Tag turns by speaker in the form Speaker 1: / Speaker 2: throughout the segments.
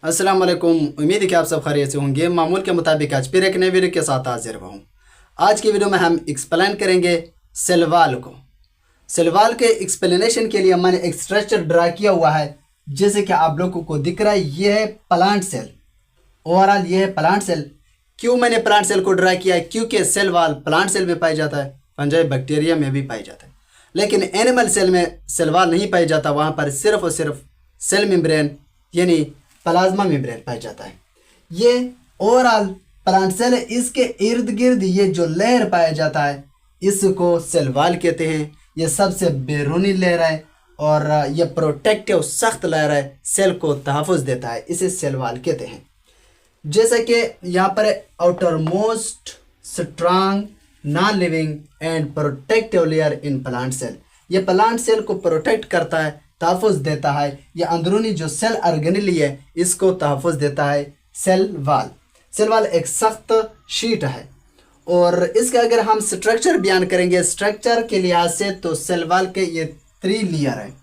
Speaker 1: अस्सलाम वालेकुम। उम्मीद है कि आप सब खैरियत से होंगे। मामूल के मुताबिक आज फिर एक नए वीडियो के साथ हाजिर हुआ हूँ। आज की वीडियो में हम एक्सप्लेन करेंगे सेल वॉल को। सेल वॉल के एक्सप्लेनेशन के लिए मैंने एक स्ट्रक्चर ड्रा किया हुआ है, जैसे कि आप लोगों को दिख रहा है। ये है प्लांट सेल। ओवरऑल ये है प्लांट सेल। क्यों मैंने प्लांट सेल को ड्रा किया है? क्योंकि सेल वॉल प्लांट सेल में पाया जाता है, फंजाई बैक्टीरिया में भी पाया जाता है, लेकिन एनिमल सेल में सेल वॉल नहीं पाया जाता। वहाँ पर सिर्फ और सिर्फ सेल मेम्ब्रेन यानी प्लाज्मा मेम्ब्रेन पाया जाता है। ये ओवरऑल प्लांट सेल है। इसके इर्द गिर्द ये जो लेयर पाया जाता है इसको सेल वॉल कहते हैं। ये सबसे बैरूनी लेयर है और ये प्रोटेक्टिव सख्त लेयर है, सेल को तहफ़्फ़ुज़ देता है, इसे सेल वॉल कहते हैं। जैसे कि यहाँ पर outermost strong non living and protective layer in plant cell. ये प्लांट सेल को प्रोटेक्ट करता है, तहफ़्फ़ुज़ देता है। ये अंदरूनी जो सेल ऑर्गेनेली है इसको तहफ़्फ़ुज़ देता है सेल वॉल। सेल वॉल एक सख्त शीट है और इसका अगर हम स्ट्रक्चर बयान करेंगे स्ट्रक्चर के लिहाज से, तो सेल वॉल के ये 3 लेयर हैं,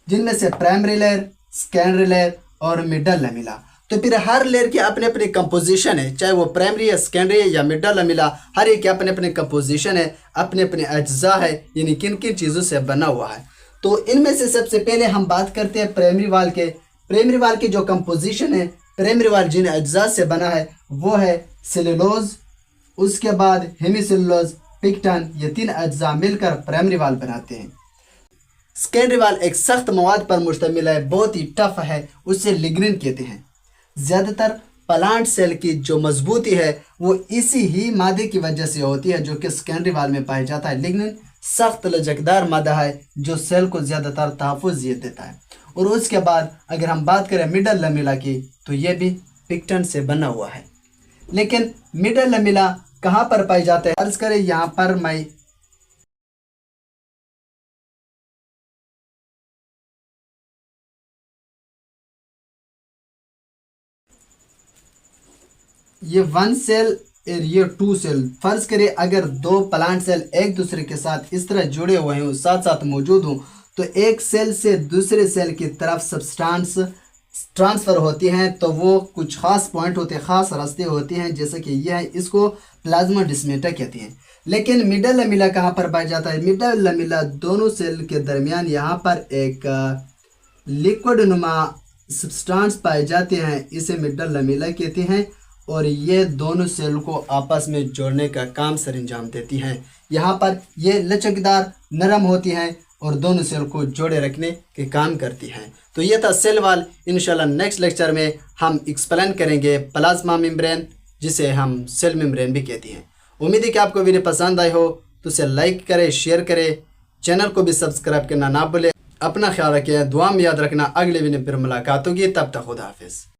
Speaker 1: जिनमें से प्राइमरी लेयर, सेकेंडरी लेयर और मिडल लैमेला। तो फिर हर लेयर की अपने अपने कंपोजिशन है, चाहे वो प्राइमरी है, सेकेंडरी है या मिडल लैमेला, हर एक के अपने अपने कंपोजिशन है, अपने अपने अज्जा है, यानी किन किन चीज़ों से बना हुआ है। तो इनमें से सबसे पहले हम बात करते हैं प्राइमरी वॉल के। प्राइमरी वॉल की जो कंपोजिशन है, प्राइमरी वॉल जिन अज्जा से बना है वो है सेलुलोज, उसके बाद हेमीसेलुलोज, पिक्टन। ये 3 अज्जा मिलकर प्राइमरी वॉल बनाते हैं। सेकेंडरी वॉल एक सख्त मवाद पर मुश्तमिल है, बहुत ही टफ है, उसे लिग्निन कहते हैं। ज़्यादातर प्लांट सेल की जो मजबूती है वो इसी ही मादे की वजह से होती है जो कि सेकेंडरी वॉल में पाया जाता है। लिग्निन सख्त लचकदार मादा है जो सेल को ज़्यादातर तहफ़्फ़ुज़ ये देता है। और उसके बाद अगर हम बात करें मिडल लैमेला की, तो ये भी पिक्टन से बना हुआ है। लेकिन मिडल लैमेला कहाँ पर पाए जाते हैं? अर्ज़ करें यहाँ पर मैं ये 1 सेल और ये 2 सेल। फर्ज करें अगर 2 प्लांट सेल एक दूसरे के साथ इस तरह जुड़े हुए हैं, साथ साथ मौजूद हों, तो एक सेल से दूसरे सेल की तरफ सब्सटेंस ट्रांसफ़र होती हैं। तो वो कुछ ख़ास पॉइंट होते हैं, ख़ास रास्ते होते हैं, जैसे कि यह है, इसको प्लाज्माडेस्माटा कहते हैं। लेकिन मिडल लैमेला कहाँ पर पाया जाता है? मिडल लैमेला दोनों सेल के दरमियान यहाँ पर एक लिक्विड नुमा सब्सटेंस पाए जाते हैं, इसे मिडल लैमेला कहते हैं। और ये दोनों सेल को आपस में जोड़ने का काम सर अंजाम देती हैं। यहाँ पर ये लचकदार नरम होती हैं और दोनों सेल को जोड़े रखने के काम करती हैं। तो ये था सेल वॉल। इंशाल्लाह नेक्स्ट लेक्चर में हम एक्सप्लेन करेंगे प्लाज्मा मेम्ब्रेन, जिसे हम सेल मेम्ब्रेन भी कहती हैं। उम्मीद है कि आपको वीडियो पसंद आई हो, तो उसे लाइक करें, शेयर करें, चैनल को भी सब्सक्राइब करना ना भूलें। अपना ख्याल रखें, दुआ में याद रखना। अगले वीडियो में फिर मुलाकात होगी, तब तक खुदा हाफिज़।